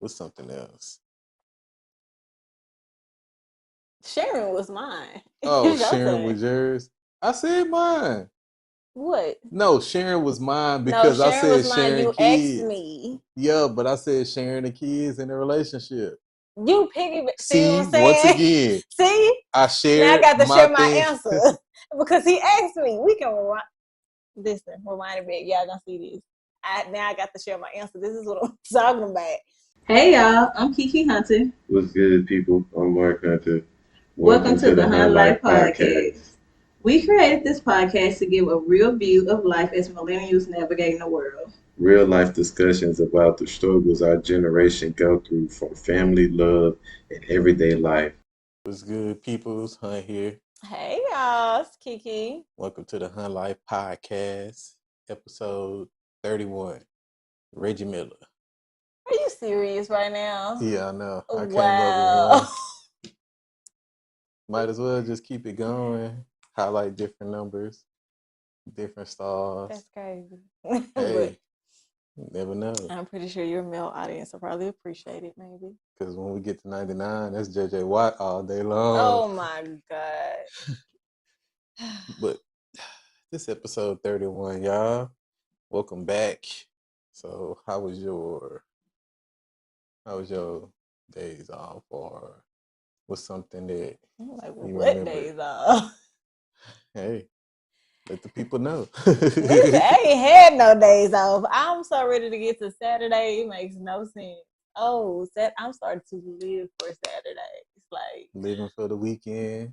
What's something else? Sharon was mine. Oh, It's your Sharon turn. was yours. I said mine. What? No, Sharon was mine No, because I Sharon was said mine. Sharon You asked kids. me. Yeah, but I said Sharon and kids in a relationship. You piggyback. See what See, I'm once saying? again, See? I Now I shared got to my share my thing. answer because he asked me. We can rewind. Listen, rewind it back. Y'all gonna see this. Now I got to share my answer. This is what I'm talking about. Hey y'all, I'm Kiki Hunter. What's good, people? I'm Mark Hunter. Welcome to the Hunt Life Podcast. We created this podcast to give a real view of life as millennials navigating the world. Real life discussions about the struggles our generation go through from family, love, and everyday life. What's good, peoples? Hunt here. Hey y'all, it's Kiki. Welcome to the Hunt Life Podcast, episode 31. Reggie Miller. Are you serious right now? Yeah, I know. I came Wow. up with one. Might as well just keep it going. Highlight different numbers, different stars. That's crazy. Hey, you never know. I'm pretty sure your male audience will probably appreciate it, maybe. Because when we get to 99, that's JJ Watt all day long. Oh my God. But this episode 31, y'all. Welcome back. So how was your days off, or what's something that I'm like, you what remember? days off? Hey, let the people know. Listen, I ain't had no days off. I'm so ready to get to Saturday. It makes no sense. Oh, I'm starting to live for Saturday. It's like Living for the weekend.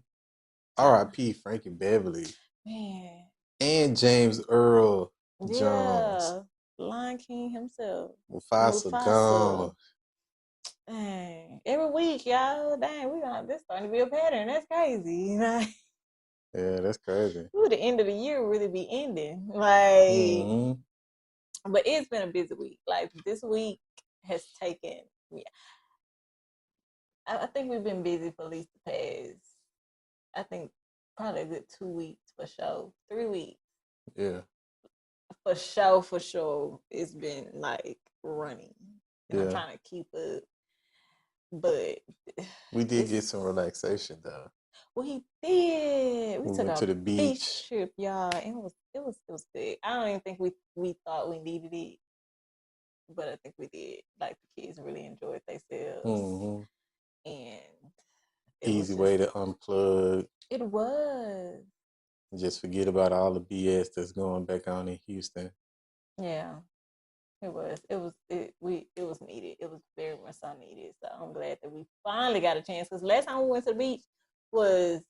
R.I.P. Frankie Beverly. Man. And James Earl Jones. Yeah. Lion King himself. Mufasa gone. Dang. Every week, y'all. Dang, this starting to be a pattern. That's crazy. Yeah, that's crazy. Ooh, the end of the year will really be ending. Like, Mm-hmm. But it's been a busy week. Like, this week has taken, I think we've been busy for at least the past, I think probably a good 2 weeks for sure. 3 weeks. Yeah. For sure. It's been like running. And I'm trying to keep up. But we did get some relaxation though. We did. We went to the beach trip, y'all. It was good. I don't even think we thought we needed it, but I think we did. Like the kids really enjoyed themselves, and easy way to unplug. It was. Just forget about all the BS that's going back on in Houston. Yeah, it was. It was needed. It was very much so needed. So I'm glad that we finally got a chance. Because last time we went to the beach was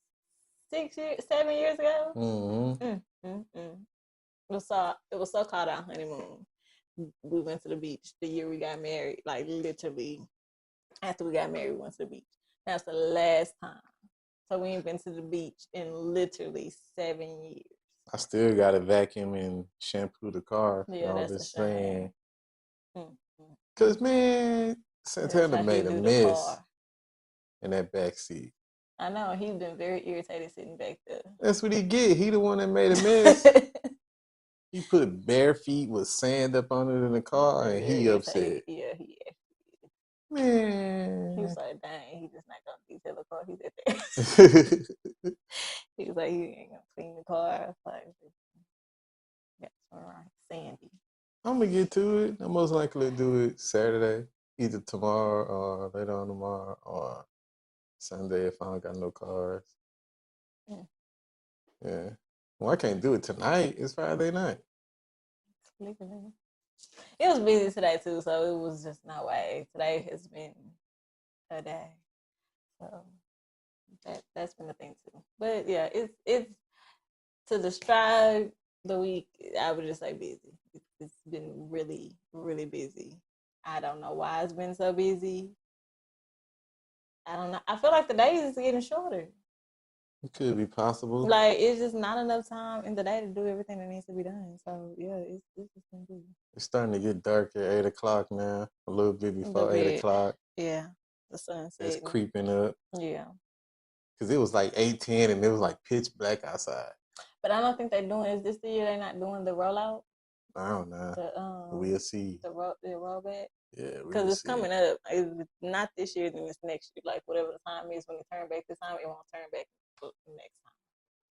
7 years ago. It was so called our honeymoon. We went to the beach the year we got married. Like literally, after we got married, we went to the beach. That's the last time. So we ain't been to the beach in literally 7 years. I still got to vacuum and shampoo the car. Yeah, all that's this a shame. Cause man, Santana made a mess in that back seat. I know he's been very irritated sitting back there. That's what he get. He the one that made a mess. He put bare feet with sand up on it in the car, and he upset. Yeah, he is. Man, he was like, "Dang, he just not gonna detail the car." He said that. He was like, "He ain't gonna clean the car." Like, that's all right, Sandy. I'm gonna get to it. I'm most likely to do it Saturday, either tomorrow or later on tomorrow or Sunday if I don't got no cars. Yeah. Well, I can't do it tonight. It's Friday night. It was busy today too, so it was just no way. Today has been a day, so that's been the thing too. But yeah, it's to describe the week. I would just say busy. It's been really, really busy. I don't know why it's been so busy. I don't know. I feel like the days is getting shorter. It could be possible. Like it's just not enough time in the day to do everything that needs to be done. So yeah, it's just been busy. It's starting to get dark at 8 o'clock now. A little bit before 8 o'clock. Yeah, the sunset. It's creeping up. Yeah. Cause it was like 8:10 and it was like pitch black outside. But I don't think they're doing. Is this the year they're not doing the rollout? I don't know. We'll see. The rollback. Yeah, we Because will it's see. coming up. It's not this year, then it's next year. Like whatever the time is when it turn back this time, it won't turn back next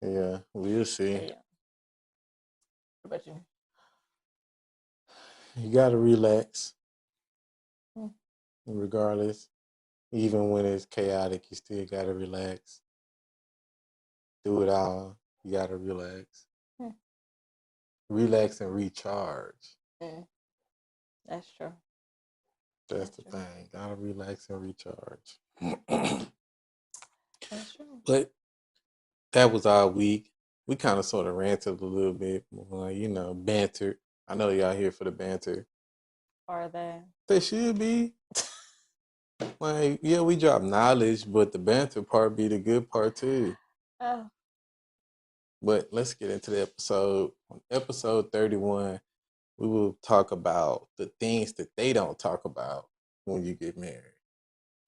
time. Yeah, we'll see. But yeah. What about you? You gotta relax, Hmm. regardless. Even when it's chaotic, you still gotta relax. Do it all. You gotta relax. Hmm. Relax and recharge. Mm, that's true. That's the true. thing. Gotta relax and recharge. That's true. But that was our week. We kind of sort of ranted a little bit, like, banter. I know y'all here for the banter. Are they? They should be. Like, yeah, we drop knowledge, but the banter part be the good part too. Oh, But let's get into the episode. On episode 31, we will talk about the things that they don't talk about when you get married.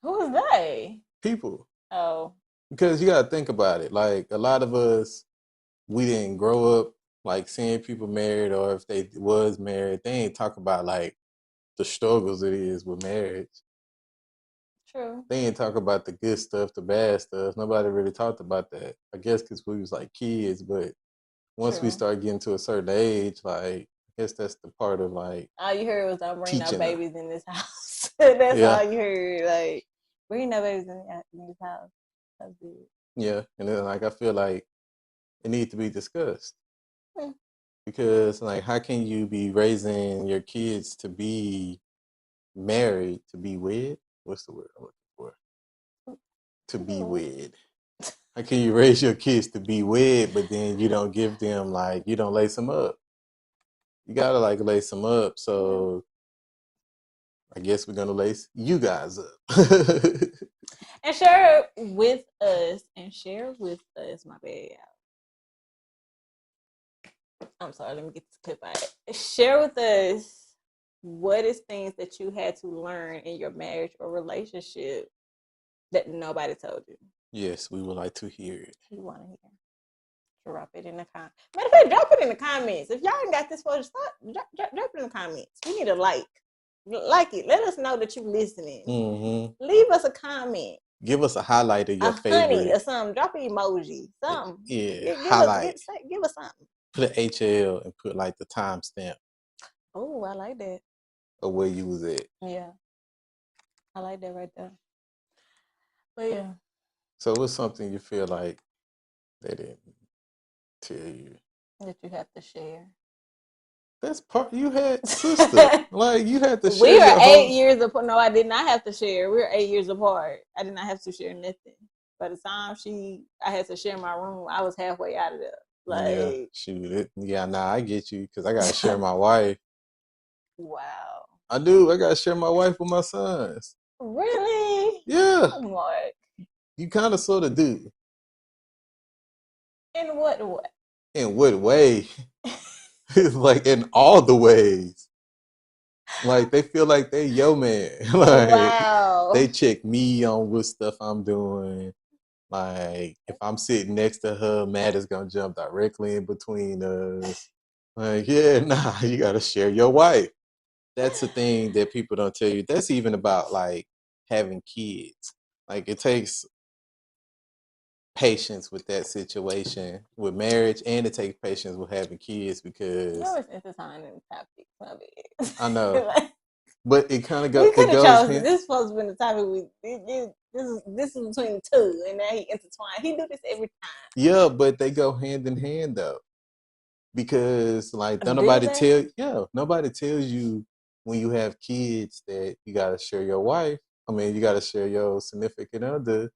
who is they? People. Oh, Because you got to think about it. Like, a lot of us, we didn't grow up like seeing people married, or if they was married, they ain't talk about like the struggles it is with marriage. true. They ain't talk about the good stuff, the bad stuff. Nobody really talked about that. I guess because we was like kids, but once we True. start getting to a certain age, like, I guess that's the part of like All you heard was, "I'm bringing no teaching them. babies in this house." That's Yeah. all you heard. Like, bring no babies in this house. That's it. Yeah. And then like I feel like it needs to be discussed. Hmm. Because like how can you be raising your kids to be married, to be wed? What's the word I'm looking for? To be wed. How can you raise your kids to be wed, but then you don't give them like you don't lace them up? You gotta like lace them up. So I guess we're gonna lace you guys up. And share with us. My bad. I'm sorry. Let me get this clip out. Share with us what is things that you had to learn in your marriage or relationship that nobody told you. Yes, we would like to hear it. You want to hear? Drop it in the comments. Matter of fact, drop it in the comments. If y'all ain't got this footage, drop it in the comments. We need a like. Like it. Let us know that you're listening. Mm-hmm. Leave us a comment. Give us a highlight of your favorite. Honey or something. Drop an emoji. Something. Yeah, highlight. Give us something. Put an HL and put like the timestamp Oh, I like that. of where you was at. Yeah. I like that right there. But yeah. So what's something you feel like they didn't tell you? That you have to share. That's part you had, sister. Like you had to share. We are your 8 years apart. No, I did not have to share. We were 8 years apart. I did not have to share nothing. By the time I had to share my room, I was halfway out of there. Like, yeah, shoot. I get you because I gotta share my wife. Wow. I do. I gotta share my wife with my sons. Really? Yeah. Oh, Mark. You kind of sort of do. In what way? In what way? Like in all the ways. Like they feel like they yo man. Like wow. they check me on what stuff I'm doing. Like if I'm sitting next to her, Matt is gonna jump directly in between us. Like, yeah, nah, you gotta share your wife. That's the thing that people don't tell you. That's even about like having kids. Like it takes patience with that situation with marriage, and it takes patience with having kids because You always entertaining topic. My bad. I know, Like, but it kind of we could have chosen. hand. This is supposed to be the topic. This is between the two, and now he intertwined. He do this every time. Yeah, but they go hand in hand though, because like Do nobody they? nobody tells you when you have kids that you gotta share your wife. I mean, you gotta share your significant other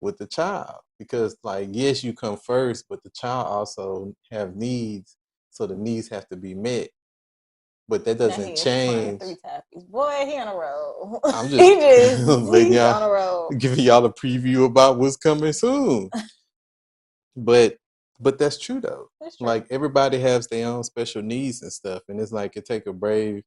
with the child because, like, yes, you come first, but the child also have needs, so the needs have to be met. But that Now doesn't he change. 3 topics. Boy, he on a roll. I'm just he's letting on a y'all, roll. giving y'all a preview about what's coming soon. But that's true though. That's true. Like everybody has their own special needs and stuff, and it's like it take a brave.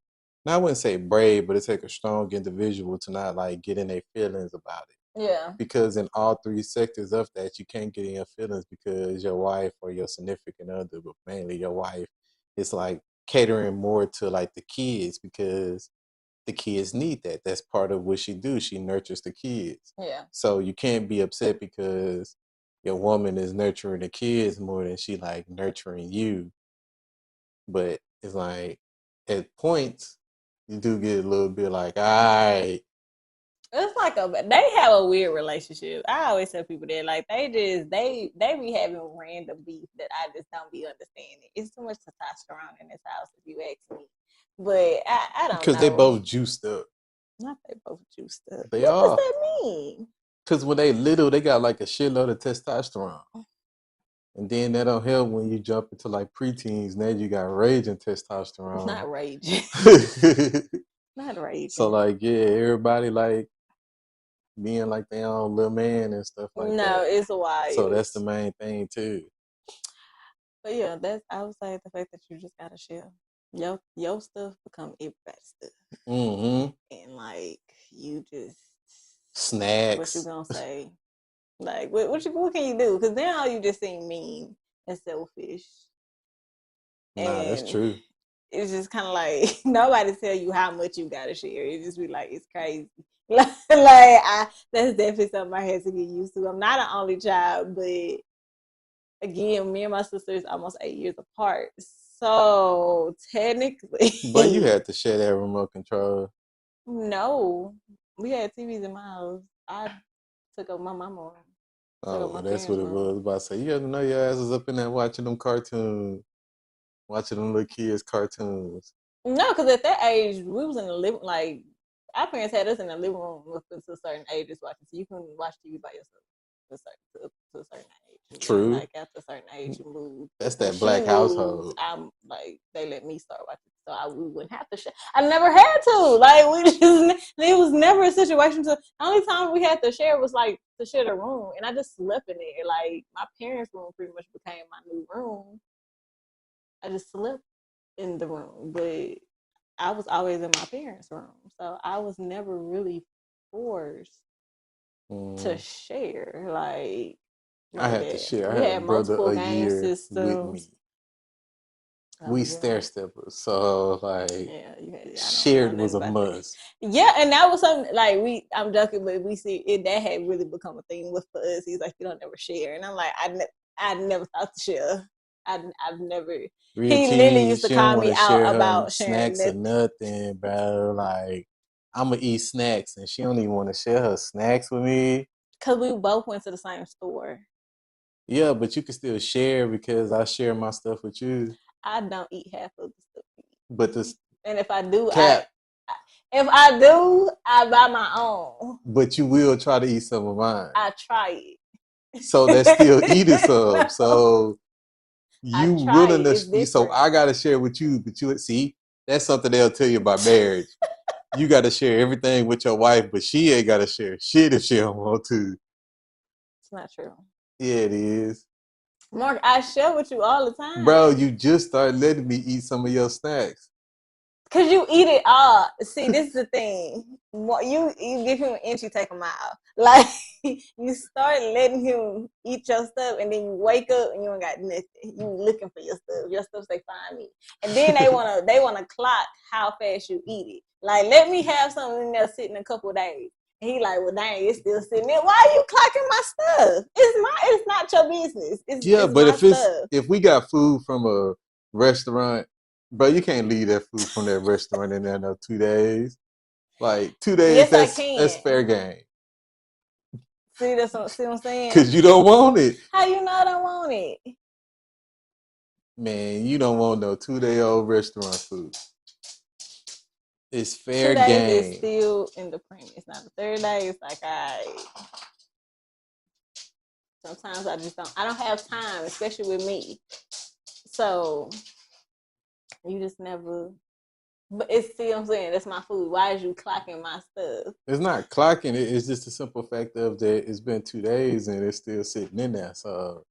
Now I wouldn't say brave, but it take a strong individual to not like get in their feelings about it. Yeah. Because in all 3 sectors of that, you can't get in your feelings because your wife or your significant other, but mainly your wife, is like catering more to like the kids because the kids need that. That's part of what she do. She nurtures the kids. Yeah. So you can't be upset because your woman is nurturing the kids more than she like nurturing you. But it's like at points you do get a little bit like, all right. It's like they have a weird relationship. I always tell people that like they be having random beef that I just don't be understanding. It's too much testosterone in this house if you ask me. But I don't Because know. they both juiced up. Not they both juiced up. They what are. does that mean? Because when they little, they got like a shitload of testosterone. And then that don't help when you jump into like preteens. Now you got raging testosterone. Not raging. Not raging. So like, yeah, everybody like being like their own little man and stuff like that. No, it's wild. So that's the main thing too. But yeah, I would say the fact that you just gotta share. Your stuff become everybody's stuff. Mm-hmm. And like you just snacks. What you gonna say? Like what can you do? Because now you just seem mean and selfish. Nah, that's true. It's just kind of like nobody tell you how much you gotta share. It just be like it's crazy. That's definitely something I had to get used to. I'm not an only child, but again, me and my sister is almost 8 years apart. So technically, but you had to share that remote control. No, we had TVs in my house. I took up my mama room. Oh, that's what it was. About to say, you have to know your ass is up in there watching them cartoons, watching them little kids' cartoons. No, because at that age, we was in the living, like, our parents had us in the living room up until certain ages watching. So you couldn't watch TV by yourself to a certain age. True. Like, after a certain age, you move. That's that black household. I'm like, they let me start watching. So we wouldn't have to share. I never had to. Like, it was never a situation to, the only time we had to share was like to share the room. And I just slept in there. Like, my parents' room pretty much became my new room. I just slept in the room, but I was always in my parents' room, so I was never really forced to share. Like I had to share. I had a brother a year with me. We stair steppers, so like shared was a must. Yeah, and that was something like I'm joking, but we see it that had really become a thing with for us. He's like, you don't never share, and I'm like, I never thought to share. I've never. He literally used to call me out about sharing snacks or nothing, bro. Like I'm gonna eat snacks, and she don't even want to share her snacks with me. Cause we both went to the same store. Yeah, but you can still share because I share my stuff with you. I don't eat half of the stuff. But this, and if I do, I buy my own. But you will try to eat some of mine. I try it. So that's still eating some. So you willing to? So I gotta share with you, but you see, that's something they'll tell you about marriage. You gotta share everything with your wife, but she ain't gotta share shit if she don't want to. It's not true. Yeah, it is. Mark, I share with you all the time. Bro, you just started letting me eat some of your snacks. Cause you eat it all. See, this is the thing. You give him an inch, you take a mile. Like you start letting him eat your stuff, and then you wake up and you ain't got nothing. You looking for your stuff. Your stuff say find me, and then they wanna clock how fast you eat it. Like let me have something in there sitting a couple of days. And he like, well, dang, it's still sitting there. Why are you clocking my stuff? It's not your business. It's but if we got food from a restaurant. Bro, you can't leave that food from that restaurant in there 2 days. Like 2 days, yes, that's fair game. See what I'm saying? Because you don't want it. How you know I don't want it? Man, you don't want no 2-day-old restaurant food. It's fair 2 days game. Is still in the premise. Now the third day, it's like sometimes I don't have time, especially with me. So you just never. But it's see what I'm saying. That's my food. Why is you clocking my stuff? It's not clocking it. It's just the simple fact of that it's been 2 days and it's still sitting in there. So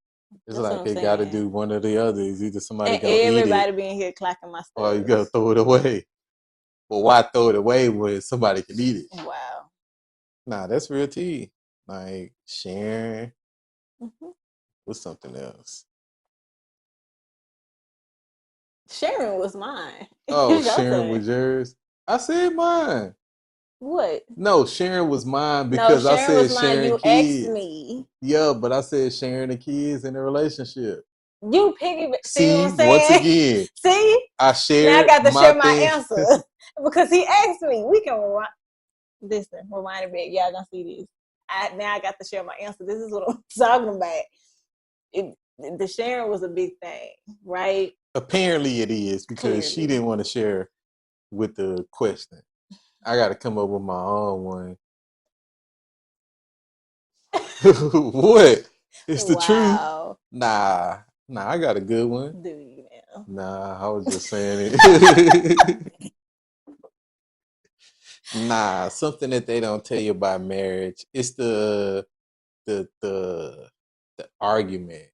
it's that's like they got to do one or the other. It's either somebody gonna eat it, everybody being here clocking my stuff, or you gotta throw it away. Well, why throw it away when somebody can eat it? Wow. Nah, that's real tea. Like sharing with something else. Sharing was mine. Oh, sharing was yours. I said mine. What? No, Sharon was mine No, because I Sharon was said mine. sharing You asked kids. me. Yeah, but I said sharing the kids in a relationship. You piggyback. See what See, I'm saying? once again, See? I Now I shared got to my share my thing. answer because he asked me. We can listen, rewind it back. Y'all gonna see this. Now I got to share my answer. This is what I'm talking about. The sharing was a big thing, right? Apparently it is because she Clearly. didn't want to share with the question. I got to come up with my own one. What? It's the truth. Wow. Nah, I got a good one. Do you now? Nah, I was just saying it. Nah, something that they don't tell you about marriage. It's the argument.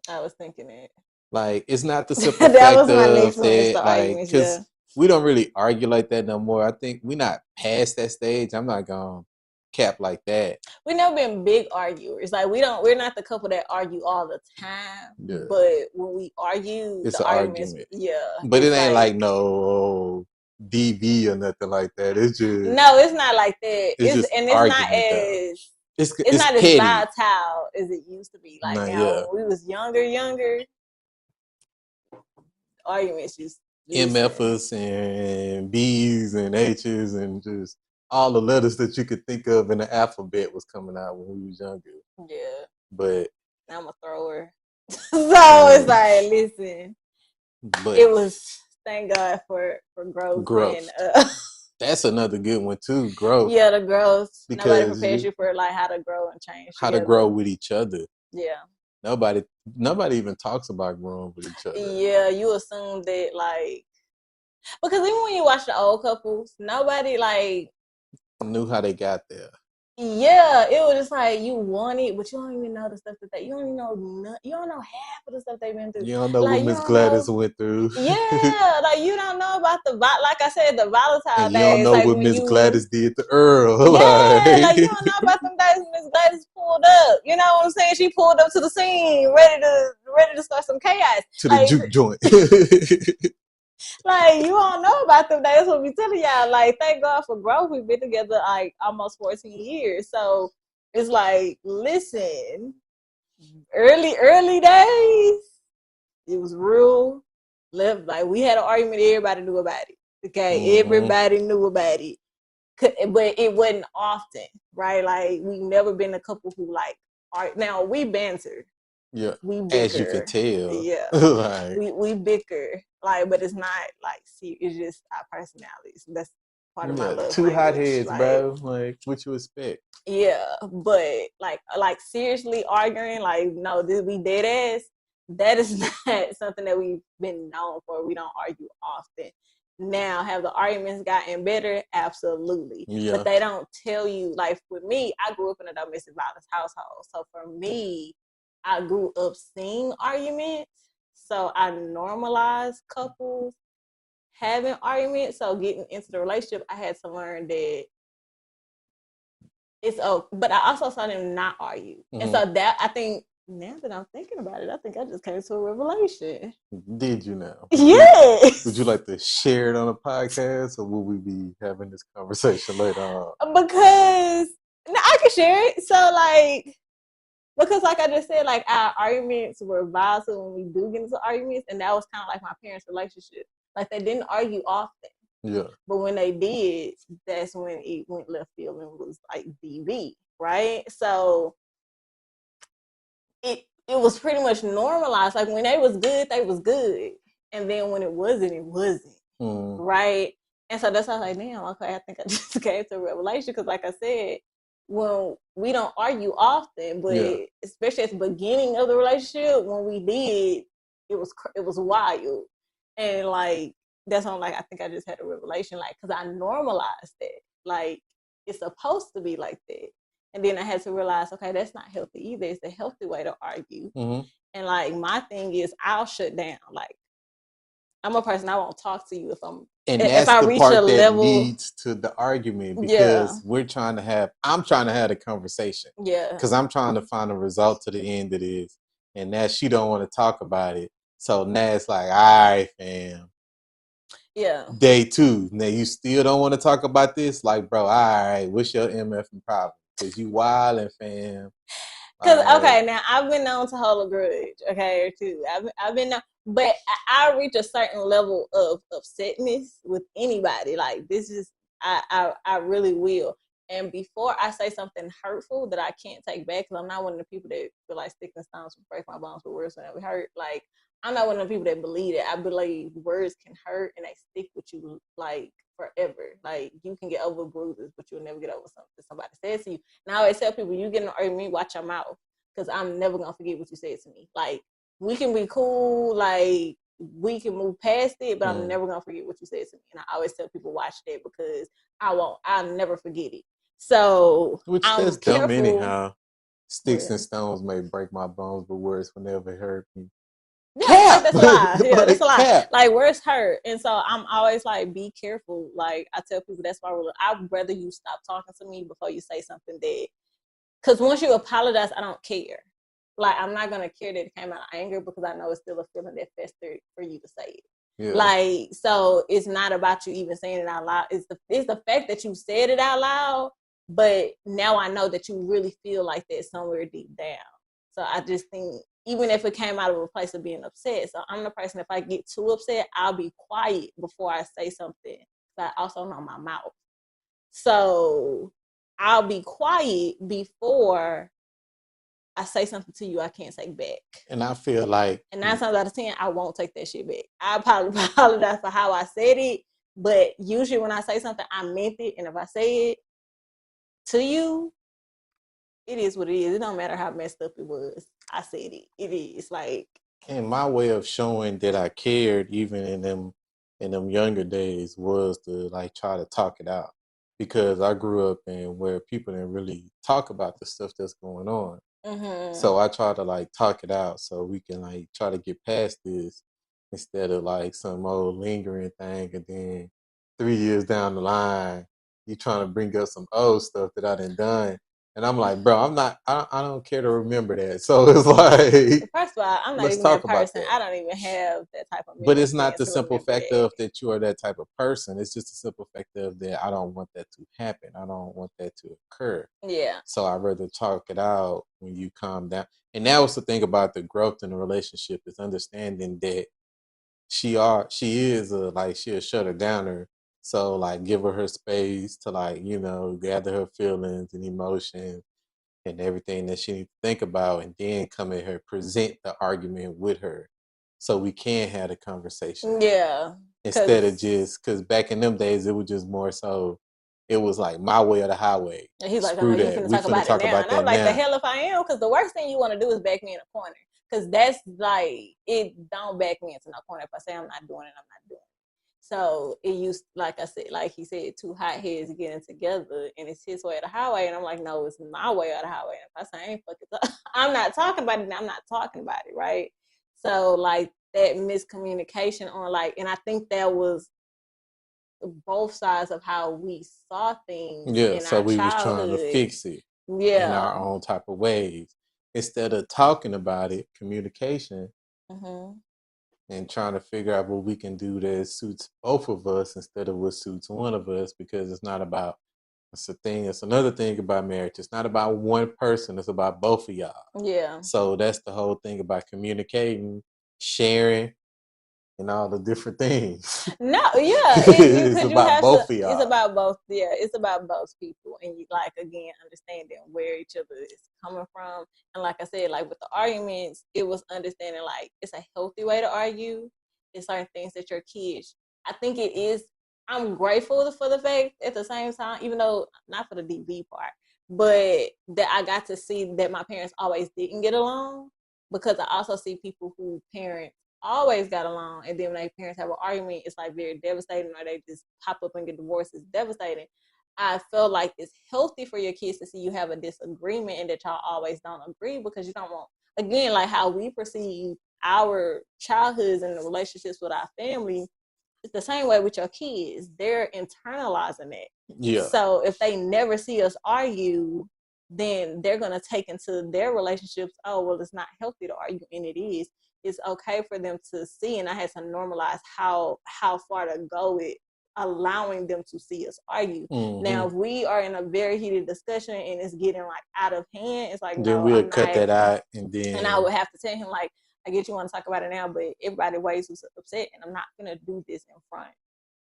I was thinking it. Like, it's not the simple That fact was my next of one. It's the that, like, arguments, yeah. because we don't really argue like that no more. I think we're not past that stage. I'm not gonna cap like that. We never been big arguers. Like we're not the couple that argue all the time. Yeah. But when we argue, It's the an arguments, argument. yeah. But it's it ain't like no DV or nothing like that. It's just no, it's not like that. it's just It's argument not though. as It's not as petty. volatile as it used to be. Like Nah, now, yeah. when we was younger, arguments used MFs and B's and H's and just all the letters that you could think of in the alphabet was coming out when we was younger. Yeah. But I'm a thrower. So it's like, listen. But it was thank God for growth. And, that's another good one too. Growth. Yeah, the growth. Nobody Because prepares you for like how to grow and change. how together. to grow with each other. Yeah. Nobody even talks about growing with each other. Yeah, you assume that like because even when you watch the old couples, nobody like knew how they got there. Yeah, it was just like you want it, but you don't even know the stuff that you don't even know. You don't know half of the stuff they've been through. You don't know like, what Miss Gladys went through. Yeah, like you don't know about like I said, the volatile and days. You don't know like what Miss Gladys did to Earl. Yeah, like you don't know about them days when Miss Gladys pulled up. You know what I'm saying? She pulled up to the scene, ready to start some chaos. To the juke joint. Like, you don't know about them days. That's what we telling y'all. Like, thank God for growth. We've been together like almost 14 years. So it's like, listen, early days, it was real. Like, we had an argument, everybody knew about it. Okay, everybody knew about it. But it wasn't often, right? Like, we've never been a couple who like now we banter. Yeah, we bicker. As you can tell. Yeah, like, we bicker, like, but it's not like it's just our personalities. That's part of my love two language. hotheads, like, bro. Like, what you expect? Yeah, but like seriously arguing, like, no, this we dead ass. That is not something that we've been known for. We don't argue often. Now, have the arguments gotten better? Absolutely. Yeah. But they don't tell you. Like, with me, I grew up in a domestic violence household. So for me, I grew up seeing arguments. So I normalized couples having arguments. So getting into the relationship, I had to learn that it's but I also saw them not argue. And so that, I think, now that I'm thinking about it, I think I just came to a revelation. Did you know? Yes. Would you like to share it on a podcast, or will we be having this conversation later on? Because I can share it. So, like, because like I just said, like, our arguments were volatile when we do get into arguments, and that was kind of like my parents' relationship. Like, they didn't argue often. Yeah. But when they did, that's when it went left field and was like DV, right? So it was pretty much normalized. Like, when they was good. And then when it wasn't, right? And so that's why I was like, damn, okay, I think I just came to a revelation. Because like I said, when we don't argue often, but especially at the beginning of the relationship, when we did, it was wild. And like, that's when I'm like, I think I just had a revelation, like, because I normalized that. Like, it's supposed to be like that. And then I had to realize, okay, that's not healthy either. It's a healthy way to argue. And like, my thing is, I'll shut down. Like, I'm a person, I won't talk to you if that's I the reach part a that level leads to the argument, because I'm trying to have a conversation. Yeah. Because I'm trying to find a result to the end of this, and that she don't want to talk about it. So now it's like, all right, fam. Yeah. Day 2, now you still don't want to talk about this? Like, bro, all right, what's your MF problem? Because you wildin', fam. Cause Like, okay, now I've been known to hold a grudge, okay, or two. I've been known, but I reach a certain level of upsetness with anybody. Like this is I really will. And before I say something hurtful that I can't take back, because I'm not one of the people that feel like sticking stones will break my bones, but words will never hurt. Like I'm not one of the people that believe that. I believe words can hurt and they stick with you like forever. Like you can get over bruises, but you'll never get over something somebody says to you. And I always tell people, you get in an argument, watch your mouth, because I'm never gonna forget what you said to me. Like we can be cool, like we can move past it, but I'm never gonna forget what you said to me. And I always tell people watch that because I'll never forget it. So which I'm that's dumb careful. anyhow. Sticks Yeah. and stones may break my bones, but words will never hurt me. Yeah, Cap! that's a lie. Yeah, that's a lie. Cap. Like words hurt, and so I'm always like, be careful. Like I tell people, that's my rule. I'd rather you stop talking to me before you say something that. Because once you apologize, I don't care. Like I'm not gonna care that it came out of anger because I know it's still a feeling that festered for you to say it. Yeah. Like so, it's not about you even saying it out loud. It's the fact that you said it out loud. But now I know that you really feel like that somewhere deep down. So I just think even if it came out of a place of being upset. So I'm the person, if I get too upset, I'll be quiet before I say something. But I also know my mouth. So I'll be quiet before I say something to you I can't take back. And I feel like, and 9 times out of 10, I won't take that shit back. I probably apologize for how I said it, but usually when I say something, I meant it. And if I say it to you, it is what it is. It don't matter how messed up it was. I said it. It is like. and my way of showing that I cared, even in them younger days, was to like try to talk it out, because I grew up in where people didn't really talk about the stuff that's going on. Mm-hmm. So I try to like talk it out so we can like try to get past this instead of like some old lingering thing, and then 3 years down the line you trying to bring up some old stuff that I done. And I'm like, bro, I don't care to remember that. So it's like, First of all, I'm not let's even talk that about person. that. I don't even have that type of But memory it's not span the to simple remember fact that. of that you are that type of person. It's just a simple fact of that I don't want that to happen. I don't want that to occur. Yeah. So I'd rather talk it out when you calm down. And that was the thing about the growth in the relationship, is understanding that she is she a shutter downer. So like give her space to like, gather her feelings and emotions and everything that she needs to think about, and then come at her, present the argument with her so we can have a conversation. Yeah. Instead of just, because back in them days, it was just more so, it was like my way or the highway. And he's like, oh Screw no, you that. finna We talk finna about talk it now. about And I'm that like, the now. hell if I am, because the worst thing you want to do is back me in a corner. Because that's like, it don't back me into no corner. If I say I'm not doing it, I'm not doing it. So it used, like I said, like he said, two hot heads getting together, and it's his way or the highway. And I'm like, no, it's my way or the highway. And if I say I ain't fucking, I'm not talking about it. I'm not talking about it, right? So like that miscommunication on like, and I think that was both sides of how we saw things Yeah, in so our we was trying to childhood. fix it in Yeah. our own type of ways. Instead of talking about it, communication, Mm-hmm. and trying to figure out what we can do that suits both of us instead of what suits one of us, because it's not about, it's another thing about marriage. It's not about one person, it's about both of y'all. Yeah. So that's the whole thing about communicating, sharing, and all the different things. No, yeah, It's because you about have both to. of y'all. It's about both. Yeah, it's about both people, and you like again understanding where each other is coming from. And like I said, like with the arguments, it was understanding like it's a healthy way to argue. It's certain things that your kids. I think it is. I'm grateful for the fact at the same time, even though not for the DV part, but that I got to see that my parents always didn't get along, because I also see people who parent always got along, and then when their parents have an argument, it's like very devastating, or they just pop up and get divorced. It's devastating. I feel like it's healthy for your kids to see you have a disagreement and that y'all always don't agree, because you don't want, again, like how we perceive our childhoods and the relationships with our family. It's the same way with your kids. They're internalizing it. Yeah. So if they never see us argue, then they're going to take into their relationships, oh, well, it's not healthy to argue, and it is. it's okay for them to see, and I had to normalize how far to go with allowing them to see us argue. Now, if we are in a very heated discussion and it's getting like out of hand, it's like, Then no, we'll I'm cut not. that out, and then And I would have to tell him, like, I get you want to talk about it now, but everybody way too upset, and I'm not gonna do this in front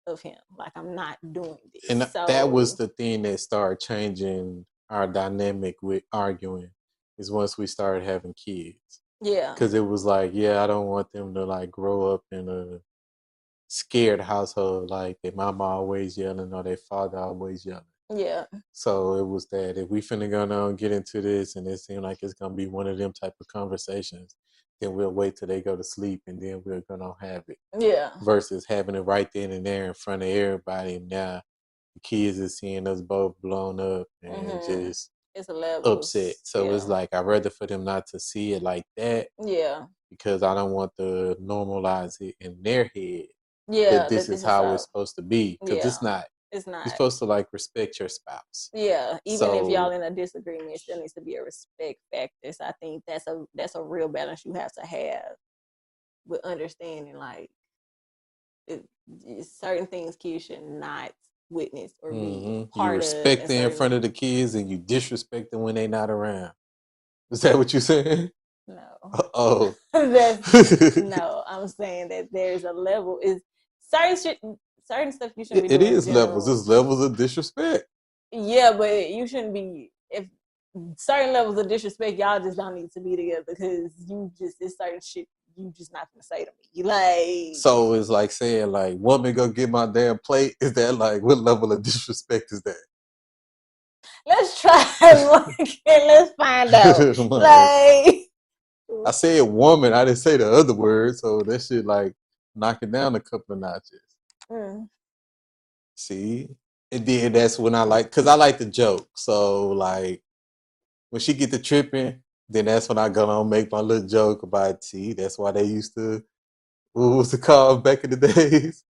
of him. Like, I'm not doing this. and So that was the thing that started changing our dynamic with arguing, is once we started having kids. yeah, Because it was like, yeah, I don't want them to like grow up in a scared household, like their mama always yelling or their father always yelling. yeah, So it was that if we finna go on get into this and it seemed like it's gonna be one of them type of conversations, then we'll wait till they go to sleep and then we're gonna have it. yeah, Versus having it right then and there in front of everybody. And now the kids is seeing us both blown up and just it's a level upset. So it's like I'd rather for them not to see it like that, yeah, because I don't want to normalize it in their head yeah, that this is how it's supposed to be. Because yeah. it's not. It's not. You're supposed to like respect your spouse. Yeah, even if So- y'all in a disagreement, it still needs to be a respect factor. So I think that's a real balance you have to have with understanding, like, certain things kids should not witness or be You part respect of. them in front of the kids and you disrespect them when they not around. Is that what you're saying? No, Oh. that's no. I'm saying that there's a level. Is certain stuff you shouldn't be It doing. is in levels. general. It's levels of disrespect. Yeah, but you shouldn't be. If certain levels of disrespect, y'all just don't need to be together, because it's certain shit you just not gonna say to me. Like, So it's like saying like, woman, go get my damn plate. Is that like, what level of disrespect is that? let's try and let's find out. Like, I said woman, I didn't say the other word, so that shit like knocking down a couple of notches. See? And then that's when I like, because I like to joke. So like when she get to tripping, then that's when I go on make my little joke about, see, that's why they used to, what was the call back in the days?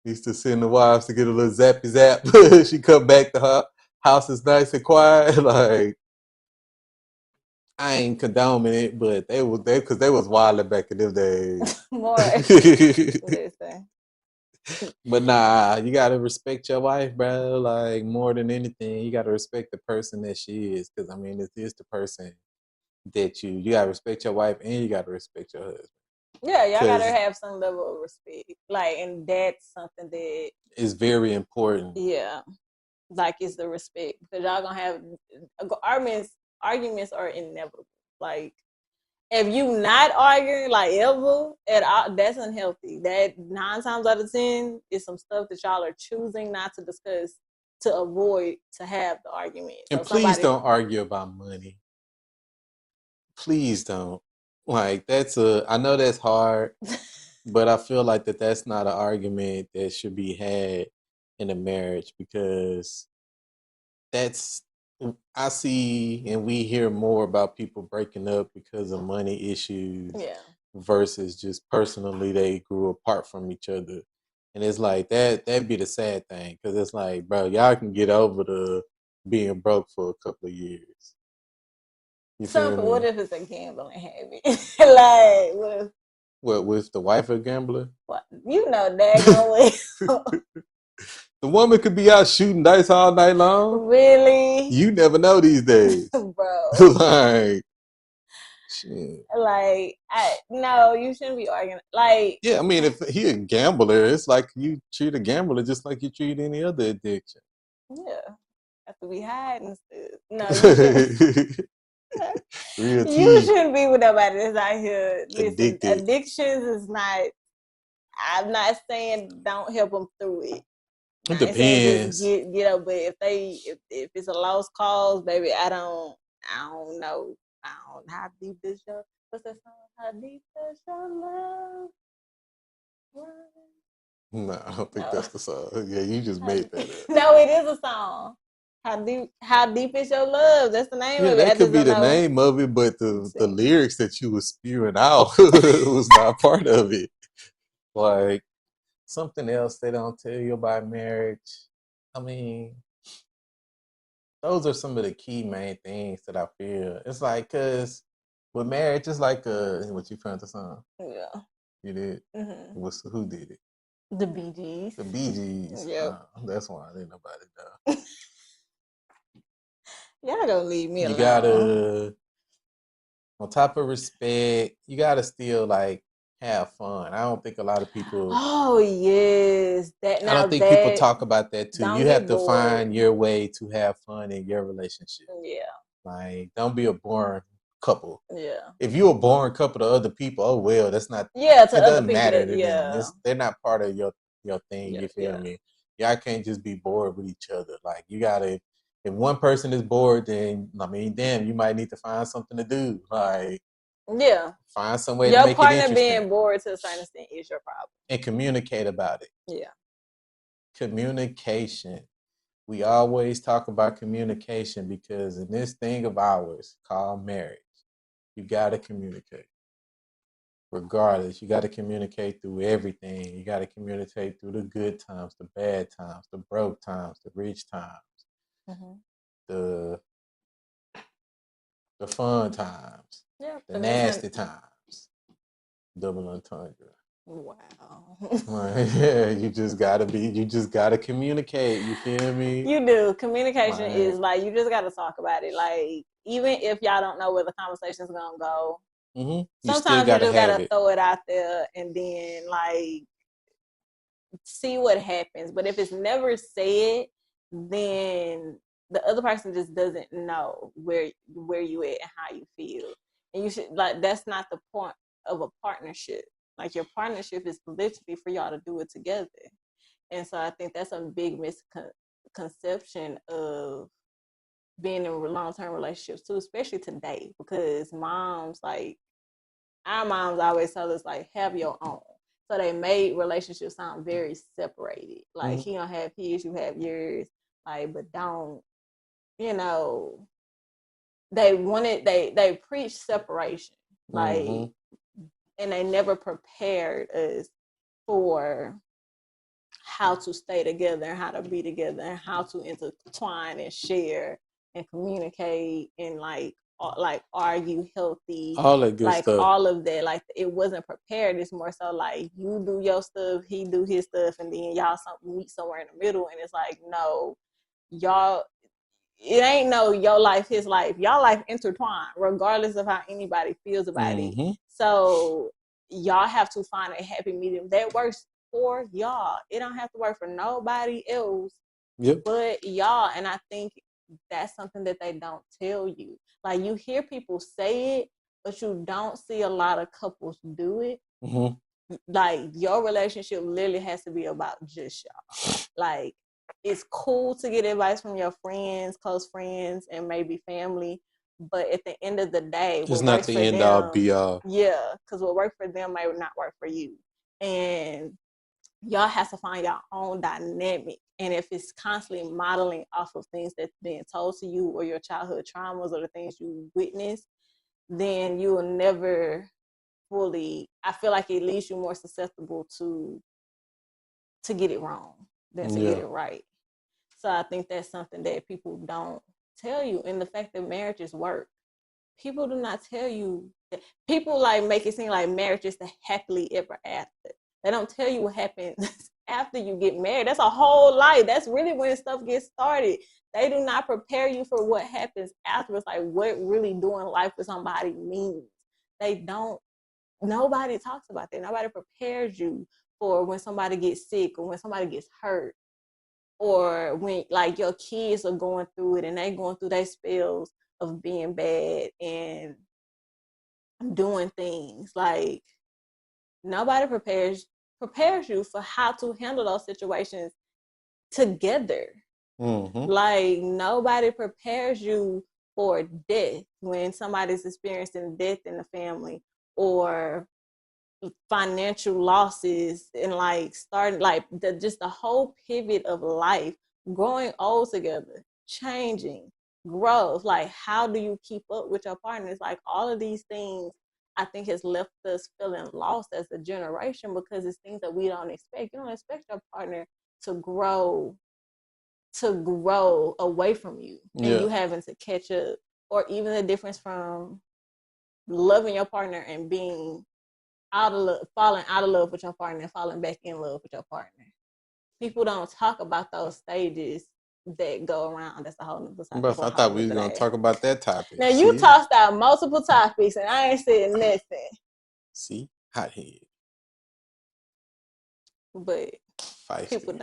Used to send the wives to get a little zappy zap. She come back to her house is nice and quiet. Like, I ain't condoning it, but they because they was wilding back in them days. more. What they say. But nah, you gotta respect your wife, bro. Like, more than anything, you gotta respect the person that she is. Because I mean, it is the person that you gotta respect your wife and you gotta respect your husband. Yeah, y'all gotta 'Cause- have some level of respect. Like, and that's something that, It's very important. yeah, like, it's the respect, because y'all gonna have arguments. Arguments are inevitable. Like, if you not arguing like ever at all, that's unhealthy. That 9 times out of 10 is some stuff that y'all are choosing not to discuss to avoid to have the argument. And please don't argue about money. Please don't. Like, I know that's hard, but I feel like that's not an argument that should be had in a marriage, because I see and we hear more about people breaking up because of money issues Yeah. versus just personally they grew apart from each other. And it's like that'd be the sad thing, because it's like, bro, y'all can get over the being broke for a couple of years. You So feel what me? if it's a gambling habit? Like, What, with the wife a gambler? what, you know, daggone The woman could be out shooting dice all night long. really, You never know these days. bro. Like, shit. Like, no, you shouldn't be arguing. Like, Yeah, I mean, if he a gambler, it's like you treat a gambler just like you treat any other addiction. yeah, have to be hiding stuff. No, you shouldn't. Real You tea. shouldn't be with nobody that's out here. Listen, Addicted. addictions is not. I'm not saying don't help them through it. It I ain't saying depends. just get up, but if it's a lost cause, baby, I don't know. I don't how deep is your what's that song? How deep is your love? No, I don't think No. that's the song. Yeah, you just made that up. No, it is a song. How deep is your love? That's the name Yeah, of it. I that just could be don't the know. name of it, but the Sing. lyrics that you was spewing out was not part of it. Like, something else they don't tell you about marriage. I mean, those are some of the key main things that I feel. It's like, because Well, marriage is like what you found the song. Yeah. You did. Hmm. Who did it? The Bee Gees. The Bee Gees. Yep. That's why I didn't nobody know. Y'all gonna leave me You alone. gotta, on top of respect, you gotta still like have fun. I don't think a lot of people. Oh yes, that I now don't think people that talk about that too. don't You have get to bored. find your way to have fun in your relationship. Yeah, Like, don't be a boring couple. yeah, If you're a boring couple to other people, oh well, that's not. yeah. To It other doesn't people, matter that to them. yeah, They're not part of your thing. yeah, You feel yeah, me? Y'all can't just be bored with each other. Like, you gotta. If one person is bored, then I mean, damn, you might need to find something to do. Like, yeah. find some way to Your make it partner interesting being bored to a certain extent is your problem. and communicate about it. Yeah, Communication. We always talk about communication because in this thing of ours called marriage, you gotta communicate. Regardless, you got to communicate through everything. You got to communicate through the good times, the bad times, the broke times, the rich times, mm-hmm. the fun times, Yeah. the nasty times. Double entendre. Wow. Like, yeah, you just gotta communicate. You feel me? You do. Communication Like, is like you just got to talk about it. Like even if y'all don't know where the conversation's gonna go, you still sometimes you gotta just have gotta it. throw it out there and then like see what happens. But if it's never said, then the other person just doesn't know where you at and how you feel. And you should like that's not the point of a partnership. Like your partnership is literally for y'all to do it together. And so I think that's a big misconception of being in long-term relationships too, especially today, because moms like our moms always tell us like have your own. So they made relationships sound very separated. Like he don't have his, you have yours. Like, but don't, you know, they preach separation. Like and they never prepared us for how to stay together and how to be together and how to intertwine and share and communicate and like argue healthy, All that good like stuff. all of that. Like it wasn't prepared. It's more so like you do your stuff, he do his stuff, and then y'all meet somewhere in the middle. And it's like no, y'all. It ain't no your life, his life. Y'all life intertwined, regardless of how anybody feels about it. So y'all have to find a happy medium that works for y'all. It don't have to work for nobody else but y'all. And I think that's something that they don't tell you. Like you hear people say it, but you don't see a lot of couples do it. Like your relationship literally has to be about just y'all. Like it's cool to get advice from your friends, close friends, and maybe family. But at the end of the day, it's not the end all be all. Yeah, because what worked for them may not work for you. And y'all have to find your own dynamic. And if it's constantly modeling off of things that's being told to you or your childhood traumas or the things you witnessed, then you will never fully, I feel like it leaves you more susceptible to get it wrong than to get it right. So I think that's something that people don't tell you. And the fact that marriages work, people do not tell you that. People like make it seem like marriage is the happily ever after. They don't tell you what happens after you get married. That's a whole life. That's really when stuff gets started. They do not prepare you for what happens afterwards, like what really doing life with somebody means. They don't. Nobody talks about that. Nobody prepares you for when somebody gets sick or when somebody gets hurt or when like your kids are going through it and they going through their spells of being bad and doing things. Like nobody prepares you for how to handle those situations together. Like nobody prepares you for death when somebody's experiencing death in the family or financial losses and like starting like just the whole pivot of life, growing old together, changing, growth. Like how do you keep up with your partners? Like all of these things I think has left us feeling lost as a generation because it's things that we don't expect. You don't expect your partner to grow away from you and you having to catch up, or even the difference from loving your partner and being out of love, falling out of love with your partner and falling back in love with your partner. People don't talk about those stages that go around. That's a whole nother topic. But I thought we was gonna talk about that topic. Now you tossed out multiple topics and I ain't said nothing. See, hothead. But Feisty. people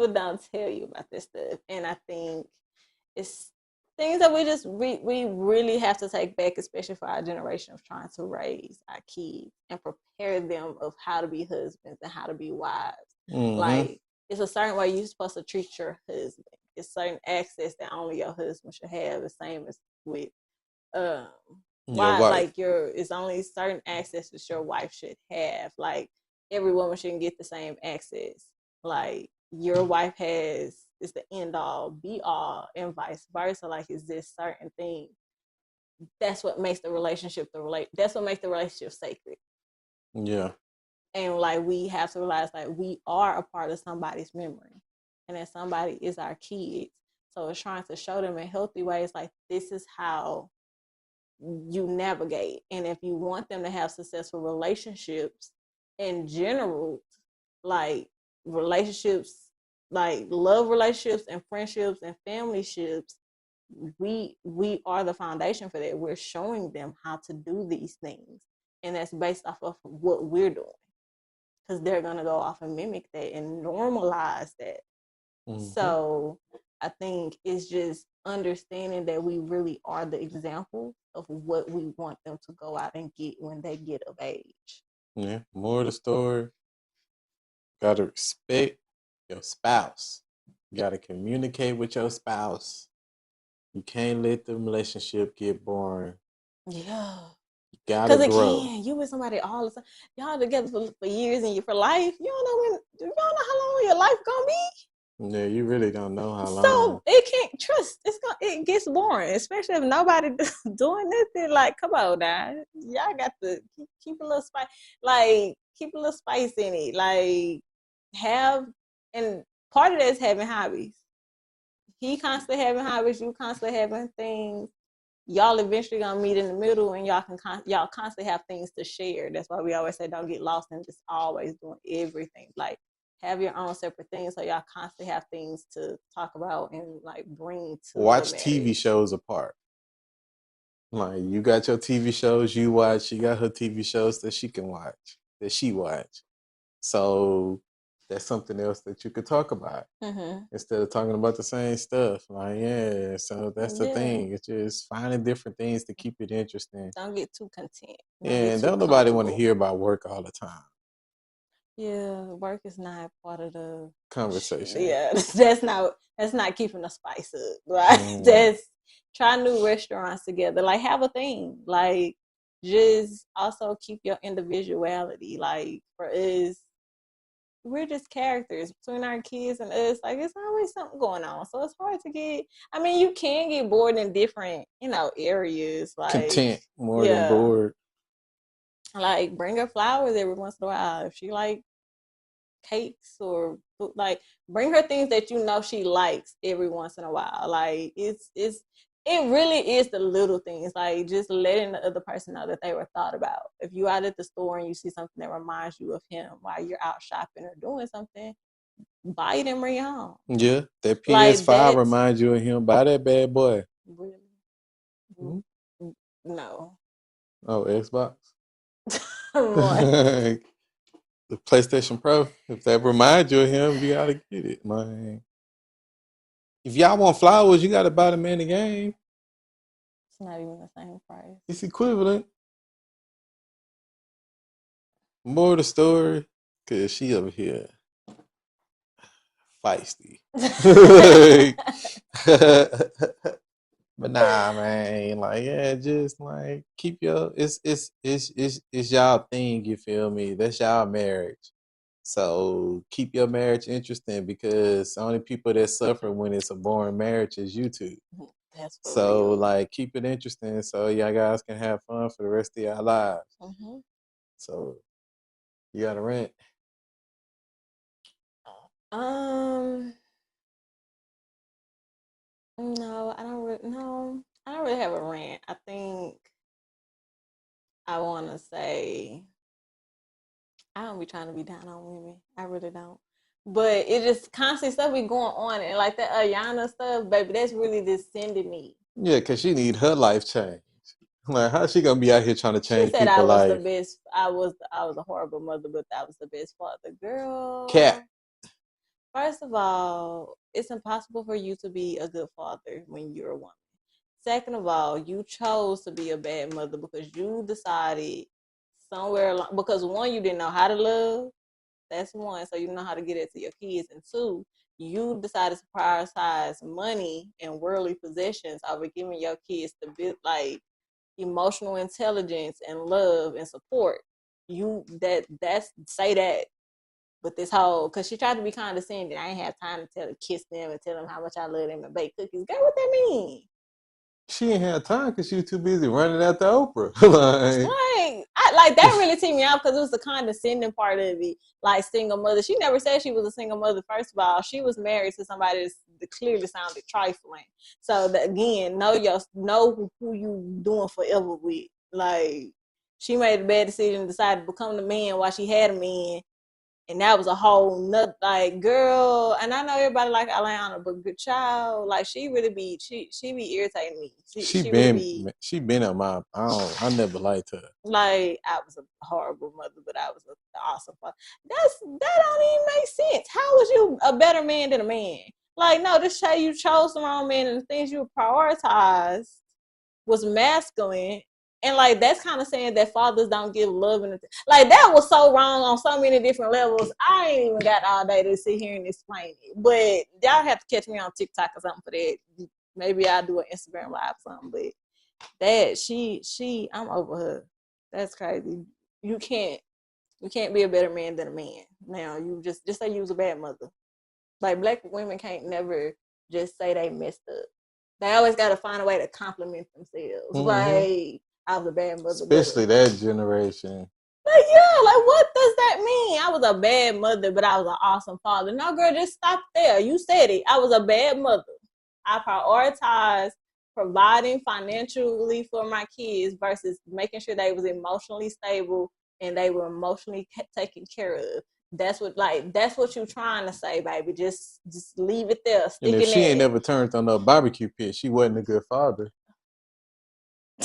don't tell you about this stuff, and I think it's things that we really have to take back, especially for our generation of trying to raise our kids and prepare them of how to be husbands and how to be wives. Mm-hmm. Like, it's a certain way you're supposed to treat your husband. It's certain access that only your husband should have, the same as with Your why wife. like it's only certain access that your wife should have. Like, every woman shouldn't get the same access. Like, your wife is the end all be all, and vice versa. Like, is this certain thing? That's what makes the relationship that's what makes the relationship sacred. Yeah. And like, we have to realize like we are a part of somebody's memory, and that somebody is our kids. So it's trying to show them in healthy ways like this is how you navigate. And if you want them to have successful relationships in general, like relationships, like love relationships and friendships and family ships, we are the foundation for that. We're showing them how to do these things, and that's based off of what we're doing, because they're going to go off and mimic that and normalize that. Mm-hmm. So I think it's just understanding that we really are the example of what we want them to go out and get when they get of age. Yeah. More of the story. Gotta respect your spouse. You gotta communicate with your spouse. You can't let the relationship get boring. Yeah. You gotta grow. Because again, you with somebody all the time. Y'all together for years and for life. You don't know how long your life gonna be. Yeah, you really don't know how long. So it can't trust. It gets boring, especially if nobody doing nothing. Like, come on now, y'all got to keep a little spice. Like, keep a little spice in it. Like, and part of that is having hobbies. He constantly having hobbies. You constantly having things. Y'all eventually gonna meet in the middle, and y'all constantly have things to share. That's why we always say don't get lost in just always doing everything. Like, have your own separate things so y'all constantly have things to talk about and like bring to watch TV shows apart. Like, you got your TV shows you watch, she got her TV shows that she can watch, that she watch. So that's something else that you could talk about instead of talking about the same stuff. Like, yeah, so that's the thing. It's just finding different things to keep it interesting. Don't get too content. And don't nobody want to hear about work all the time. Yeah, work is not part of the conversation. Yeah, that's not keeping the spice up. Like, that's try new restaurants together. Like, have a thing. Like, just also keep your individuality. Like, for us, we're just characters between our kids and us. Like, it's always something going on. So it's hard to get. I mean, you can get bored in different, areas. Like, content more than bored. Like, bring her flowers every once in a while. If she like cakes or like, bring her things that you know she likes every once in a while. Like, it really is the little things, like just letting the other person know that they were thought about. If you out at the store and you see something that reminds you of him while you're out shopping or doing something, buy it and bring it home. Yeah, that PS5 reminds you of him. Buy that bad boy. Really? Mm-hmm. No. Oh, Xbox? The PlayStation Pro. If that reminds you of him, you gotta get it, man. If y'all want flowers, you gotta buy the man the game. It's not even the same price. It's equivalent. More of the story, cause she over here feisty. But nah, man. Like, yeah, just like keep your it's y'all thing. You feel me? That's y'all marriage. So keep your marriage interesting, because the only people that suffer when it's a boring marriage is you two. That's so real. Like, keep it interesting so y'all guys can have fun for the rest of your lives. Mm-hmm. So you got a rant? No, I don't really have a rant. I think I want to say, I don't be trying to be down on women. I really don't. But it just constant stuff be going on, and like that Ayana stuff, baby, that's really just sending me. Yeah, because she need her life change. Like, how's she gonna be out here trying to She change said I people's was the life? best. I was a horrible mother, but I was the best father. Cat. Girl, first of all, it's impossible for you to be a good father when you're a woman. Second of all, you chose to be a bad mother because you decided somewhere along, because one, you didn't know how to love. That's one. So you know how to get it to your kids. And two, you decided to prioritize money and worldly possessions over giving your kids the bit like emotional intelligence and love and support. That's say that. But this whole, because she tried to be condescending. I ain't have time to kiss them and tell them how much I love them and bake cookies. Girl, what that mean? She ain't had time because she was too busy running after Oprah. Like, Like that really teed me out because it was the condescending part of it. Like single mother, she never said she was a single mother. First of all, she was married to somebody that clearly sounded trifling. So again, know who you doing forever with. Like she made a bad decision and decided to become the man while she had a man. And that was a whole nut like girl. And I know everybody like Alana, but good child, like she really be she be irritating me. She really be she been on my. I never liked her. like I was a horrible mother, but I was an awesome father. That don't even make sense. How was you a better man than a man? Like no, this show you chose the wrong man, and the things you prioritized was masculine. And like that's kind of saying that fathers don't give love and like that was so wrong on so many different levels. I ain't even got all day to sit here and explain it. But y'all have to catch me on TikTok or something for that. Maybe I'll do an Instagram live or something. But that she I'm over her. That's crazy. You can't be a better man than a man. Now you just say you was a bad mother. Like black women can't never just say they messed up. They always got to find a way to compliment themselves. Mhm. Like I was a bad mother, especially that generation. like yeah, like what does that mean? I was a bad mother, but I was an awesome father. No, girl, just stop there. You said it. I was a bad mother. I prioritized providing financially for my kids versus making sure they was emotionally stable and they were emotionally taken care of. That's what you're trying to say, baby. Just leave it there. And Stick if in she ain't there. never turned on a barbecue pit, she wasn't a good father.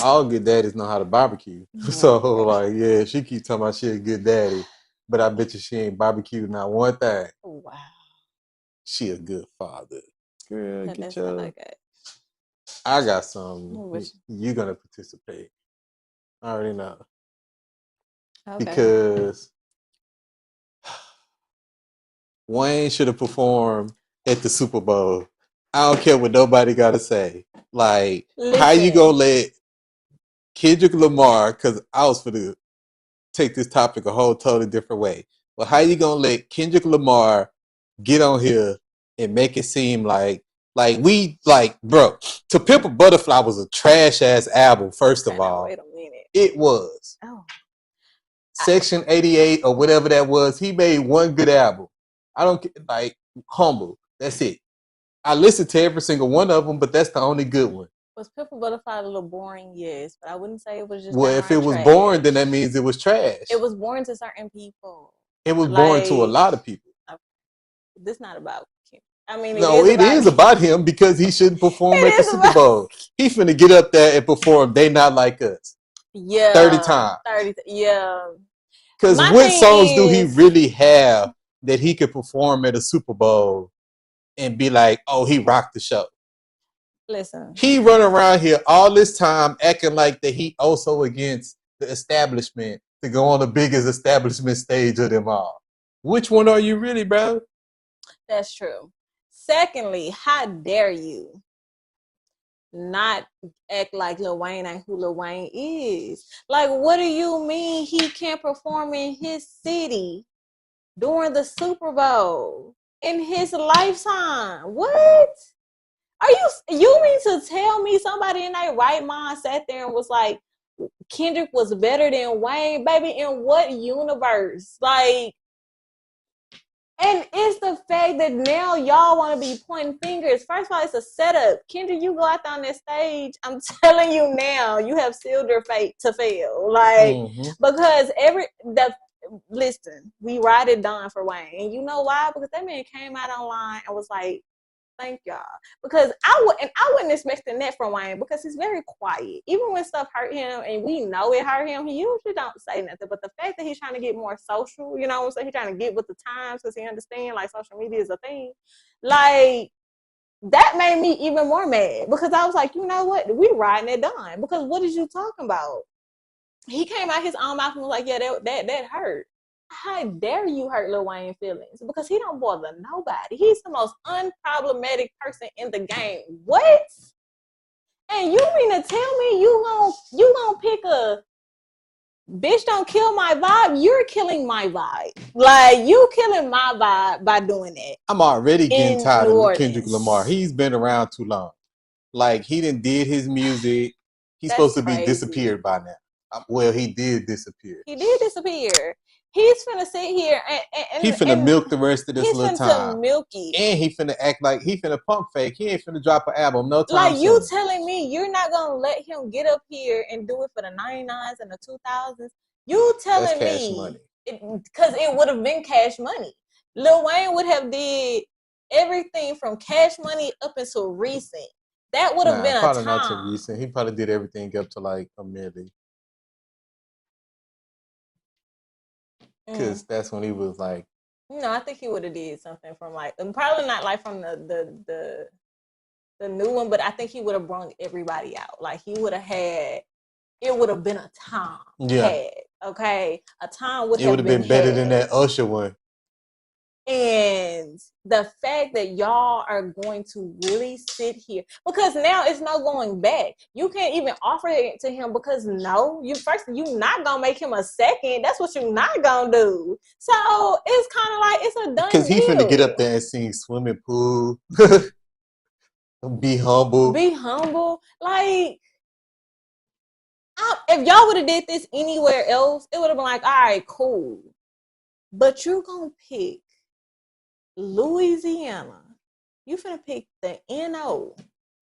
All good daddies know how to barbecue. So like, yeah, she keep talking about she a good daddy, but I bet you she ain't barbecued not one thing. Wow. She a good father. Girl, That's get not your. like that. I got some. Which- You gonna participate? I already know Okay. because Wayne should have performed at the Super Bowl. I don't care what nobody got to say. Like, how you Listen. gonna let Kendrick Lamar? Because I was for to take this topic a whole totally different way. But how you gonna let Kendrick Lamar get on here and make it seem like bro, To Pimp a Butterfly was a trash ass album. First of Okay, now all, wait a minute. it was. Oh. Section 88 or whatever that was. He made one good album. I don't like Humble. That's it. I listened to every single one of them, but that's the only good one. Was Pimp a Butterfly a little boring? Yes, but I wouldn't say it was just Well, if it was trash. boring, then that means it was trash. It was boring to certain people. It was boring to a lot of people. This not about Kim. I mean, No, it is about him because he shouldn't perform at the Super Bowl. He finna get up there and perform They Not Like Us. Yeah. 30 times. Yeah. Because what songs do he really have that he could perform at a Super Bowl and be like, oh, he rocked the show? Listen. He run around here all this time acting like that he also against the establishment to go on the biggest establishment stage of them all. Which one are you really, bro? That's true. Secondly, how dare you not act like Lil Wayne ain't who Lil Wayne is? Like, what do you mean he can't perform in his city during the Super Bowl in his lifetime? What? Are you mean to tell me somebody in their right mind sat there and was like, Kendrick was better than Wayne? Baby, in what universe? Like, And it's the fact that now y'all want to be pointing fingers. First of all, it's a setup. Kendra, you go out there on this stage. I'm telling you now, you have sealed your fate to fail. Like, because listen, we ride it down for Wayne. And you know why? Because that man came out online and was like, thank y'all. Because I wasn't expecting that from Wayne because he's very quiet. Even when stuff hurt him and we know it hurt him, he usually don't say nothing. But the fact that he's trying to get more social, you know what I'm saying? He's trying to get with the times because he understands like social media is a thing. Like, that made me even more mad because I was like, you know what? We riding it down. Because what is you talking about? He came out his own mouth and was like, yeah, that hurt. How dare you hurt Lil Wayne's feelings? Because he don't bother nobody. He's the most unproblematic person in the game. What? And you mean to tell me you gonna pick a bitch don't kill my vibe? You're killing my vibe. Like, you killing my vibe by doing that. I'm already getting In tired New of Orleans. Kendrick Lamar. He's been around too long. Like, he did his music. He's That's supposed to be crazy. disappeared by now. Well, he did disappear. He did disappear. He's finna sit here and He finna milk the rest of this he's little finna time. milk it. And he finna act like he finna pump fake. He ain't finna drop an album no time Like, you soon. telling me you're not gonna let him get up here and do it for the 99s and the 2000s? You telling That's cash me money. Because it would have been Cash Money. Lil Wayne would have did everything from Cash Money up until recent. That would have been a probably time. not too recent. He probably did everything up to like a milli. Because that's when he was like, No, I think he would have did something from like, probably not like from the new one, but I think he would have brought everybody out. Like, he would have had, it would have been a time had, okay? A time would have been better than that Usher one. And the fact that y'all are going to really sit here, because now it's no going back. You can't even offer it to him because you're not gonna make him a second. That's what you're not gonna do. So it's kind of like it's a done deal. Because he finna get up there and sing Swimming Pool. Be humble. Be humble. Like, if y'all would have did this anywhere else, it would have been like, all right, cool. But you're gonna pick Louisiana. You finna pick the NO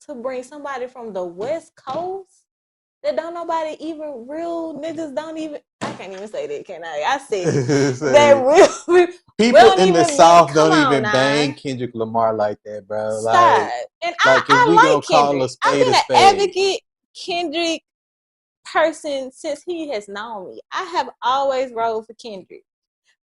to bring somebody from the West Coast that don't nobody even real niggas don't even. I can't even say that, can I? I said that real people in the South don't even bang Kendrick Lamar like that, bro. Stop. Like, and like I if we like gonna call Kendrick. a spade I've been a an spade. advocate Kendrick person since he has known me. I have always rode for Kendrick.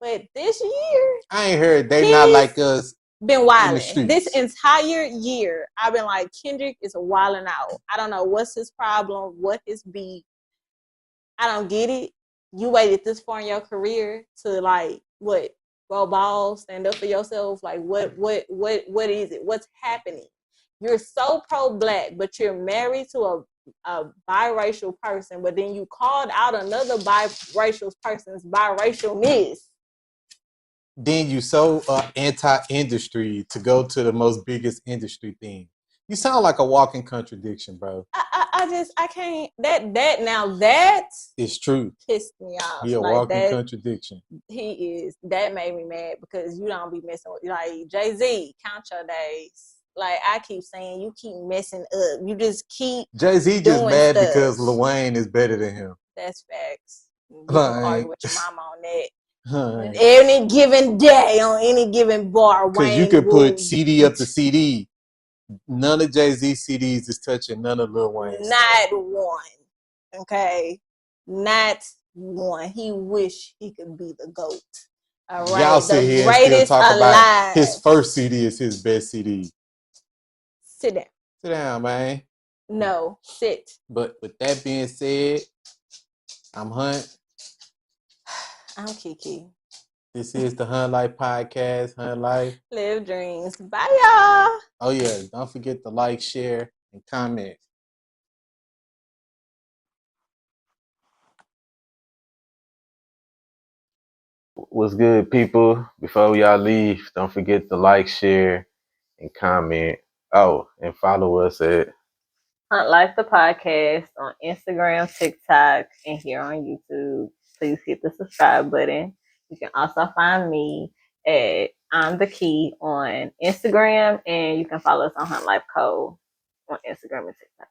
But this year, I ain't heard they not like us. Been wilding. This entire year, I've been like, Kendrick is wilding out. I don't know what's his problem, what his beat. I don't get it. You waited this far in your career to like what? Grow balls, stand up for yourself. Like what is it? What's happening? You're so pro-black, but you're married to a biracial person, but then you called out another biracial person's biracialness. Then you so anti-industry to go to the most biggest industry thing. You sound like a walking contradiction, bro. I can't. That is true. Pissed me off. He a like walking contradiction. He is. That made me mad because you don't be messing with, like, Jay-Z, count your days. Like, I keep saying, you keep messing up. You just keep Jay-Z just mad stuff. Because Lil Wayne is better than him. That's facts. You can argue with your mama on that. Like, any given day, on any given bar, because you could put CD up to CD. None of Jay-Z CDs is touching none of Lil Wayne's. Not one. Okay? Not one. He wish he could be the GOAT. All right. Y'all sit here and still talk about his first CD is his best CD. Sit down. Sit down, man. No, sit. But with that being said, I'm Hunt. I'm Kiki. This is the Hunt Life Podcast. Hunt Life. Live dreams. Bye, y'all. Oh, yeah. Don't forget to like, share, and comment. What's good, people? Before y'all leave, don't forget to like, share, and comment. Oh, and follow us at Hunt Life the Podcast on Instagram, TikTok, and here on YouTube. Please hit the subscribe button. You can also find me at I'm the Key on Instagram, and you can follow us on Hunt Life Co. on Instagram and TikTok.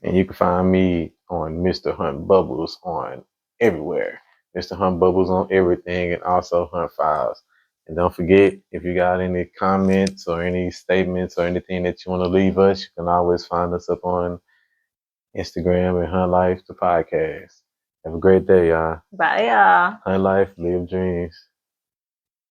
And you can find me on Mr. Hunt Bubbles on everywhere. Mr. Hunt Bubbles on everything, and also Hunt Files. And don't forget, if you got any comments or any statements or anything that you want to leave us, you can always find us up on Instagram and Hunt Life, the podcast. Have a great day, y'all. Bye, y'all. Hunt Life, live dreams.